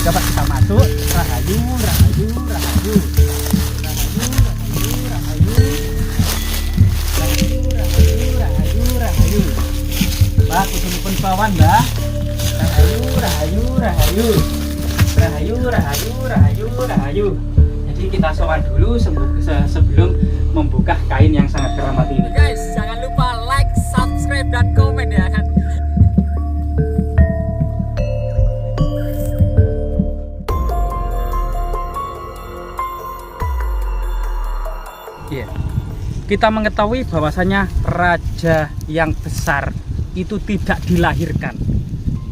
Coba kita masuk. Rahayu, rahayu, rahayu. Rahayu. Mbak, kutunipun kawan, Mbak. Rahayu, rahayu, rahayu. Rahayu, rahayu, rahayu, rahayu. Jadi kita sowan dulu sebelum membuka kain yang sangat keramat ini. Guys, jangan lupa like, subscribe, dan komen ya kan. Yeah. Kita mengetahui bahwasanya raja yang besar itu tidak dilahirkan,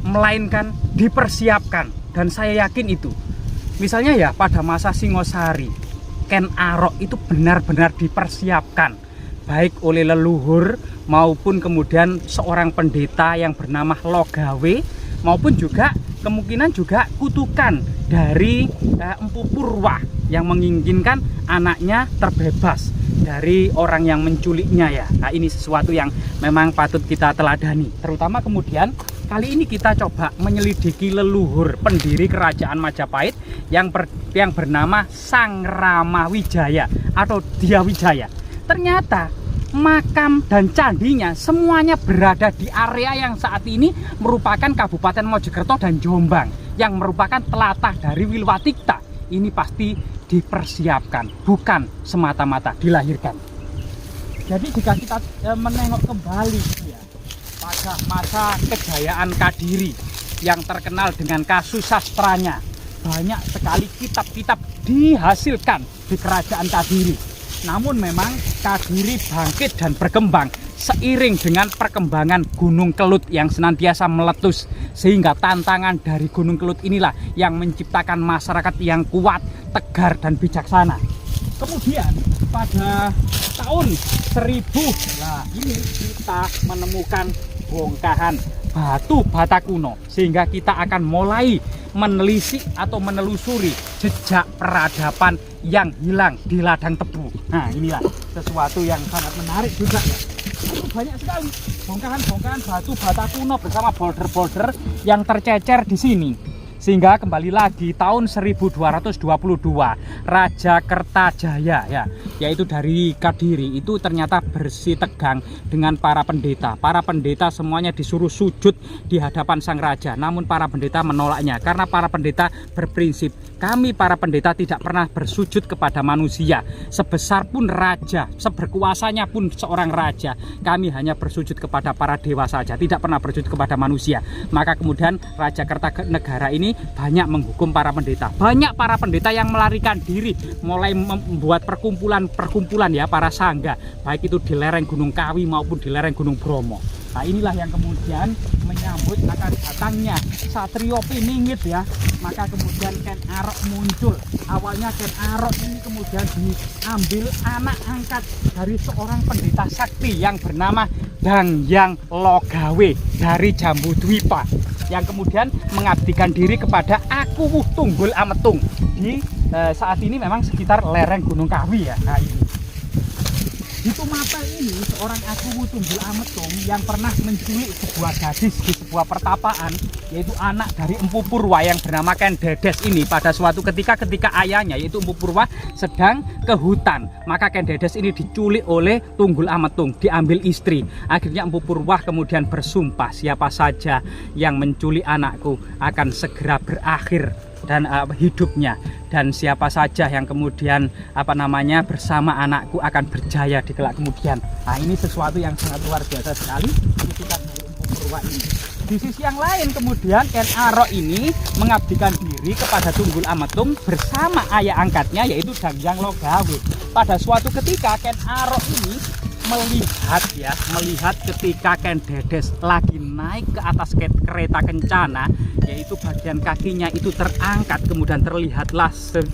melainkan dipersiapkan, dan saya yakin itu. Misalnya ya pada masa Singosari, Ken Arok itu benar-benar dipersiapkan baik oleh leluhur maupun kemudian seorang pendeta yang bernama Logawe, maupun juga kemungkinan juga kutukan dari Empu Purwa yang menginginkan anaknya terbebas dari orang yang menculiknya ya. Nah, ini sesuatu yang memang patut kita teladani. Terutama kemudian kali ini kita coba menyelidiki leluhur pendiri kerajaan Majapahit yang bernama Sang Ramawijaya atau Diyawijaya. Ternyata makam dan candinya semuanya berada di area yang saat ini merupakan Kabupaten Mojokerto dan Jombang, yang merupakan telatah dari Wilwatikta. Ini pasti dipersiapkan, bukan semata-mata dilahirkan. Jadi jika kita menengok kembali ya, pada masa kejayaan Kadiri yang terkenal dengan kasusastranya, banyak sekali kitab-kitab dihasilkan di kerajaan Kadiri. Namun memang Kadiri bangkit dan berkembang seiring dengan perkembangan Gunung Kelut yang senantiasa meletus, sehingga tantangan dari Gunung Kelut inilah yang menciptakan masyarakat yang kuat, tegar, dan bijaksana. Kemudian pada tahun 1000, nah ini kita menemukan bongkahan batu bata kuno, sehingga kita akan mulai menelisik atau menelusuri jejak peradaban yang hilang di ladang tebu. Nah, inilah sesuatu yang sangat menarik juga ya. Banyak sekali bongkahan-bongkahan batu bata kuno bersama boulder-boulder yang tercecer di sini. Sehingga kembali lagi tahun 1222 Raja Kertajaya ya, yaitu dari Kadiri itu ternyata bersih tegang dengan para pendeta. Para pendeta semuanya disuruh sujud di hadapan sang raja, namun para pendeta menolaknya karena para pendeta berprinsip, kami para pendeta tidak pernah bersujud kepada manusia. Sebesar pun raja, seberkuasanya pun seorang raja, kami hanya bersujud kepada para dewa saja, tidak pernah bersujud kepada manusia. Maka kemudian Raja Kertanegara ini banyak menghukum para pendeta. Banyak para pendeta yang melarikan diri, mulai membuat perkumpulan ya, para sangga, baik itu di lereng Gunung Kawi maupun di lereng Gunung Bromo. Nah, inilah yang kemudian menyambut akan datangnya Satrio Piningit ya. Maka kemudian Ken Arok muncul. Awalnya Ken Arok ini kemudian diambil anak angkat dari seorang pendeta sakti yang bernama Dangyang Logawe dari Jambudwipa, yang kemudian mengabdikan diri kepada Akuwuh Tunggul Ametung di saat ini memang sekitar lereng Gunung Kawi ya. Nah, ini di Tumapel ini seorang Akuwuh Tunggul Ametung yang pernah menculik sebuah gadis di sebuah pertapaan, yaitu anak dari Empu Purwa yang bernama Ken Dedes ini. Pada suatu ketika ayahnya yaitu Empu Purwa sedang ke hutan, maka Ken Dedes ini diculik oleh Tunggul Ametung, diambil istri. Akhirnya Empu Purwa kemudian bersumpah, siapa saja yang menculik anakku akan segera berakhir dan hidupnya, dan siapa saja yang kemudian bersama anakku akan berjaya di kelak kemudian. Nah, ini sesuatu yang sangat luar biasa sekali ketika dari Empu Purwa ini. Di sisi yang lain kemudian Ken Arok ini mengabdikan diri kepada Tunggul Ametung bersama ayah angkatnya yaitu Dangyang Logawe. Pada suatu ketika Ken Arok ini melihat ketika Ken Dedes lagi naik ke atas kereta kencana, yaitu bagian kakinya itu terangkat, kemudian terlihatlah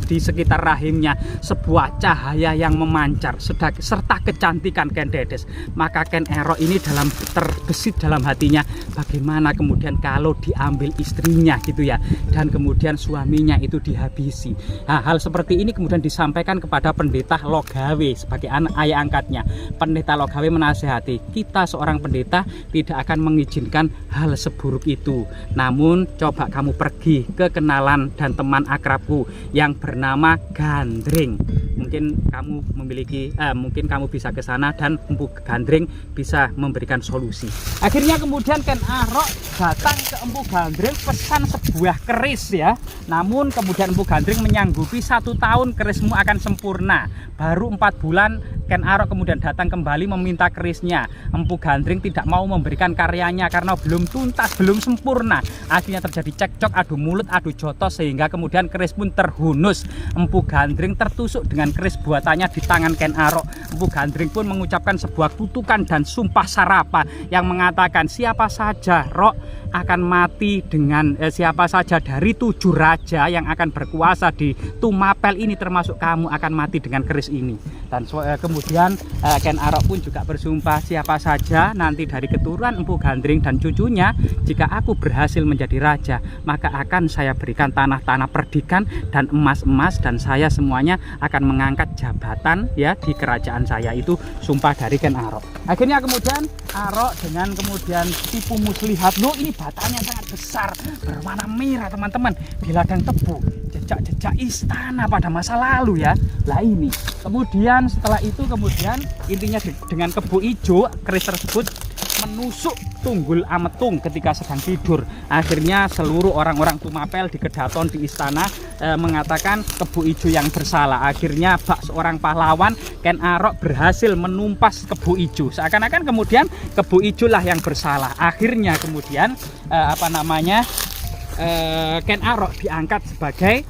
di sekitar rahimnya sebuah cahaya yang memancar serta kecantikan Ken Dedes. Maka Ken Arok ini terbesit dalam hatinya, bagaimana kemudian kalau diambil istrinya gitu ya, dan kemudian suaminya itu dihabisi. Nah, hal seperti ini kemudian disampaikan kepada pendeta Logawe sebagai ayah angkatnya. Pendeta pendeta Logawe menasehati kita seorang pendeta tidak akan mengizinkan hal seburuk itu. Namun coba kamu pergi ke kenalan dan teman akrabku yang bernama Gandring. Mungkin kamu memiliki mungkin kamu bisa ke sana dan Empu Gandring bisa memberikan solusi. Akhirnya kemudian Ken Arok datang ke Empu Gandring pesan sebuah keris ya. Namun kemudian Empu Gandring menyanggupi 1 tahun kerismu akan sempurna. Baru 4 bulan Ken Arok kemudian datang kembali meminta kerisnya. Empu Gandring tidak mau memberikan karyanya karena belum tuntas, belum sempurna. Akhirnya terjadi cekcok, adu mulut, adu jotos sehingga kemudian keris pun terhunus. Empu Gandring tertusuk dengan keris buatannya di tangan Ken Arok. Empu Gandring pun mengucapkan sebuah kutukan dan sumpah sarapa yang mengatakan siapa saja Rok akan mati dengan siapa saja dari 7 raja yang akan berkuasa di Tumapel ini termasuk kamu akan mati dengan keris ini. Dan kemudian Ken Arok pun juga bersumpah siapa saja nanti dari keturunan Empu Gandring dan cucunya jika aku berhasil menjadi raja maka akan saya berikan tanah-tanah perdikan dan emas-emas dan saya semuanya akan mengangkat jabatan ya di kerajaan saya. Itu sumpah dari Ken Arok. Akhirnya kemudian Arok dengan kemudian tipu muslihat, loh ini batanya sangat besar berwarna merah teman-teman di ladang tebu, jejak-jejak istana pada masa lalu ya. Lah ini kemudian setelah itu kemudian intinya dengan kebu hijau keris tersebut menusuk Tunggul Ametung ketika sedang tidur. Akhirnya seluruh orang-orang Tumapel di Kedaton di istana mengatakan kebu hijau yang bersalah. Akhirnya bak seorang pahlawan Ken Arok berhasil menumpas kebu hijau. Seakan-akan kemudian kebu hijau lah yang bersalah. Akhirnya kemudian Ken Arok diangkat sebagai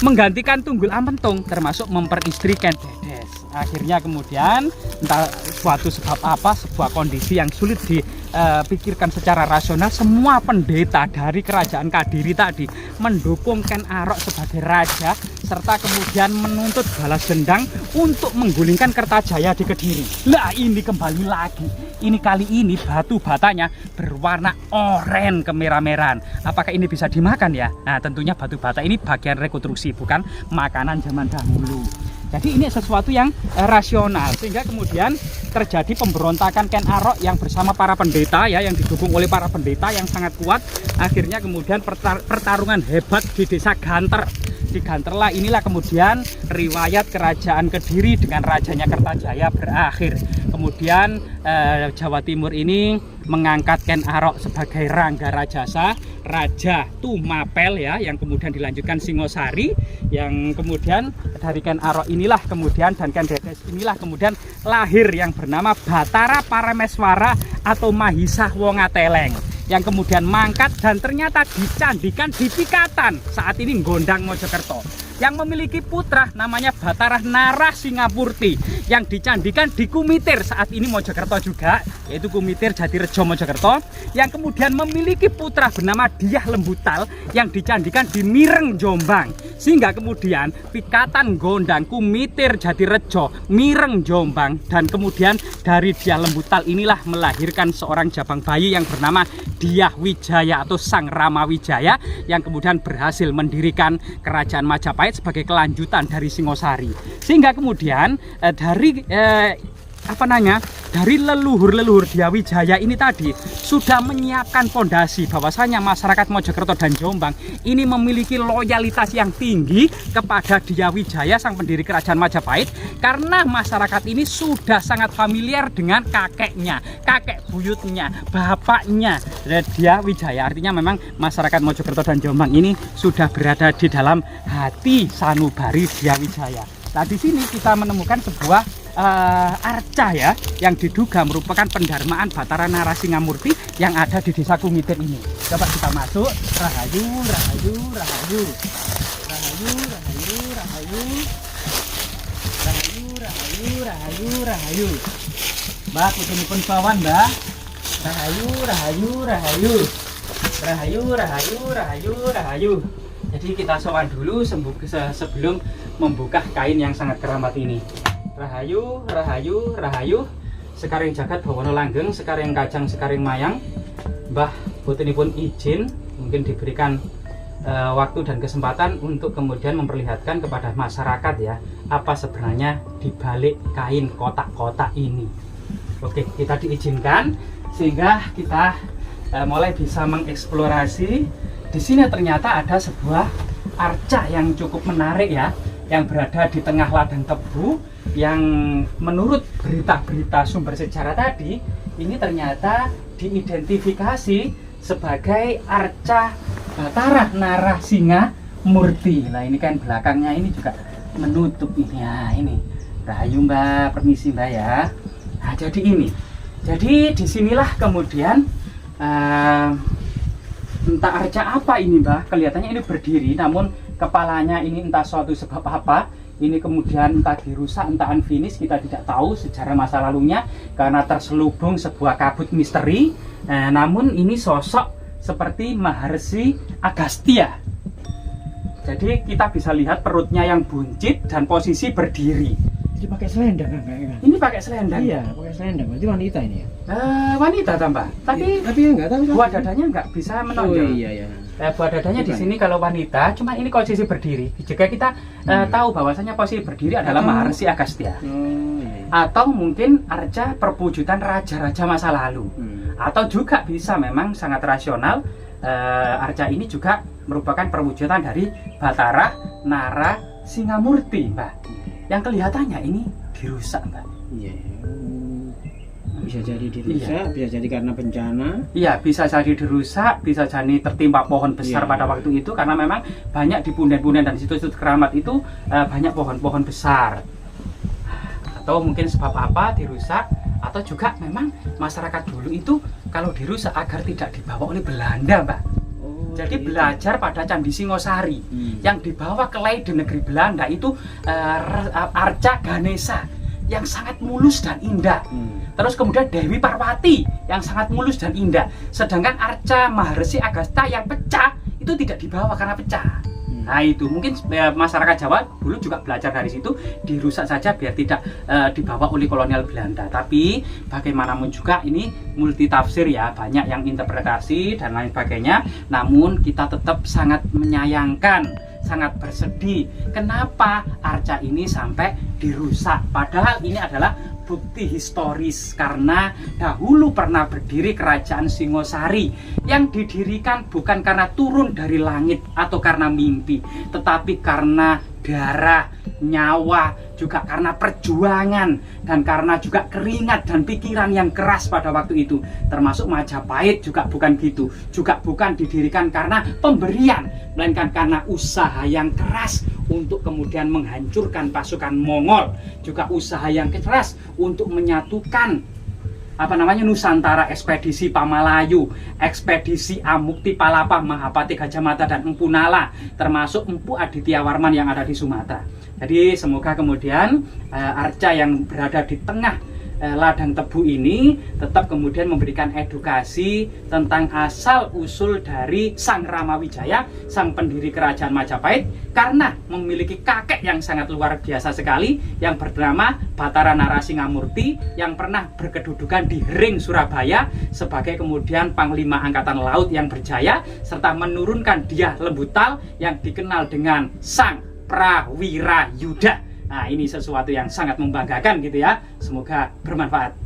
menggantikan Tunggul Ametung termasuk memperistri Ken Dedes. Akhirnya kemudian entah suatu sebab apa, sebuah kondisi yang sulit dipikirkan secara rasional, semua pendeta dari kerajaan Kadiri tadi mendukung Ken Arok sebagai raja serta kemudian menuntut balas dendam untuk menggulingkan Kertajaya di Kediri. Lah ini kembali lagi, ini kali ini batu batanya berwarna oranye kemerah-merahan. Apakah ini bisa dimakan ya? Nah tentunya batu bata ini bagian rekonstruksi, bukan makanan zaman dahulu. Jadi ini sesuatu yang rasional sehingga kemudian terjadi pemberontakan Ken Arok yang bersama para pendeta ya, yang didukung oleh para pendeta yang sangat kuat. Akhirnya kemudian pertarungan hebat di desa Ganter. Di Ganterlah inilah kemudian riwayat kerajaan Kediri dengan rajanya Kertajaya berakhir. Kemudian Jawa Timur ini mengangkat Ken Arok sebagai Rangga Rajasa, Raja Tumapel ya, yang kemudian dilanjutkan Singosari, yang kemudian dari Ken Arok inilah kemudian dan Ken Dedes inilah kemudian lahir yang bernama Batara Parameswara atau Mahisa Wongateleng, yang kemudian mangkat dan ternyata dicandikan di Pikatan saat ini Gondang Mojokerto, yang memiliki putra namanya Batara Narasingapurti yang dicandikan di Kumitir saat ini Mojokerto juga, yaitu Kumitir Jatirejo Mojokerto, yang kemudian memiliki putra bernama Diah Lembutal yang dicandikan di Mireng Jombang, sehingga kemudian Pikatan, Gondang, Kumitir, Jatirejo, Mireng Jombang, dan kemudian dari Diah Lembutal inilah melahirkan seorang jabang bayi yang bernama Diah Wijaya atau Sang Rama Wijaya yang kemudian berhasil mendirikan kerajaan Majapahit sebagai kelanjutan dari Singosari. Sehingga kemudian dari leluhur-leluhur Diah Wijaya ini tadi sudah menyiapkan fondasi bahwasanya masyarakat Mojokerto dan Jombang ini memiliki loyalitas yang tinggi kepada Diah Wijaya sang pendiri kerajaan Majapahit, karena masyarakat ini sudah sangat familiar dengan kakeknya, kakek buyutnya, bapaknya Diah Wijaya. Artinya memang masyarakat Mojokerto dan Jombang ini sudah berada di dalam hati sanubari Diah Wijaya. Nah di sini kita menemukan sebuah arca ya, yang diduga merupakan pendarmaan Batara Narasingamurti yang ada di desa Kumitir ini. Coba kita masuk. Rahayu, rahayu, rahayu, rahayu, rahayu, rahayu, rahayu, rahayu, rahayu, rahayu. Mbak, kutunipun kawan mbak. Rahayu, rahayu, rahayu, rahayu, rahayu, rahayu, rahayu. Jadi kita sowan dulu sebelum membuka kain yang sangat keramat ini. Rahayu, rahayu, rahayu. Sekaring jagat bawana langgeng, sekaring kajang, sekaring mayang. Mbah botenipun izin mungkin diberikan waktu dan kesempatan untuk kemudian memperlihatkan kepada masyarakat ya apa sebenarnya di balik kain kotak-kotak ini. Oke, kita diizinkan sehingga kita mulai bisa mengeksplorasi. Di sini ternyata ada sebuah arca yang cukup menarik ya, yang berada di tengah ladang tebu, yang menurut berita-berita sumber sejarah tadi ini ternyata diidentifikasi sebagai arca Batara Narasinga Murti. Nah ini kan belakangnya ini juga menutup ini ya, ini rahayu Mbak, permisi Mbak ya. Nah jadi ini, jadi disinilah kemudian entah arca apa ini Mbak, kelihatannya ini berdiri namun kepalanya ini entah suatu sebab apa ini kemudian entah dirusak entah unfinished, kita tidak tahu sejarah masa lalunya karena terselubung sebuah kabut misteri. Namun ini sosok seperti Maharsi Agastya. Jadi kita bisa lihat perutnya yang buncit dan posisi berdiri. Ini pakai selendang kan kayaknya. Ini pakai selendang. Iya, pakai selendang. Berarti wanita ini ya. Wanita tambah. Tapi ya enggak tahu. buah dadanya enggak bisa menonjol. Oh iya ya. Buah dadanya di sini kalau wanita, cuma ini posisi berdiri. Jika kita tahu bahwasanya posisi berdiri adalah Maharsi Agastya. Oh iya. Atau mungkin arca perwujudan raja-raja masa lalu. Atau juga bisa memang sangat rasional, arca ini juga merupakan perwujudan dari Batara Narasinga Murti, Mbak. Yang kelihatannya ini dirusak, Mbak. Iya. Bisa jadi dirusak, bisa jadi karena bencana. Iya, bisa jadi dirusak, bisa jadi tertimpa pohon besar pada waktu itu karena memang banyak di punden-punden dan situs-situs keramat itu banyak pohon-pohon besar. Atau mungkin sebab apa dirusak, atau juga memang masyarakat dulu itu kalau dirusak agar tidak dibawa oleh Belanda, Mbak. Jadi belajar pada Candi Singosari yang dibawa ke di negeri Belanda itu arca Ganesha yang sangat mulus dan indah. Terus kemudian Dewi Parwati yang sangat mulus dan indah. Sedangkan arca Maharsi Agastya yang pecah itu tidak dibawa karena pecah. Nah itu mungkin masyarakat Jawa dulu juga belajar dari situ, dirusak saja biar tidak dibawa oleh kolonial Belanda. Tapi bagaimanapun juga ini multi tafsir ya, banyak yang interpretasi dan lain sebagainya. Namun kita tetap sangat menyayangkan, sangat bersedih kenapa arca ini sampai dirusak. Padahal ini adalah bukti historis karena dahulu pernah berdiri kerajaan Singosari yang didirikan bukan karena turun dari langit atau karena mimpi, tetapi karena darah, nyawa, juga karena perjuangan dan karena juga keringat dan pikiran yang keras pada waktu itu. Termasuk Majapahit juga bukan gitu, juga bukan didirikan karena pemberian, melainkan karena usaha yang keras untuk kemudian menghancurkan pasukan Mongol, juga usaha yang keras untuk menyatukan Nusantara, ekspedisi Pamalayu, ekspedisi Amukti Palapa, Mahapati Gajah Mada dan Empu Nala, termasuk Empu Aditya Warman yang ada di Sumatera. Jadi semoga kemudian arca yang berada di tengah ladang tebu ini tetap kemudian memberikan edukasi tentang asal usul dari Sang Ramawijaya, sang pendiri kerajaan Majapahit, karena memiliki kakek yang sangat luar biasa sekali yang bernama Batara Narasinga Murti yang pernah berkedudukan di Hering, Surabaya sebagai kemudian Panglima Angkatan Laut yang berjaya serta menurunkan Dyah Lembutal yang dikenal dengan Sang Prawirayuda. Nah ini sesuatu yang sangat membanggakan gitu ya. Semoga bermanfaat.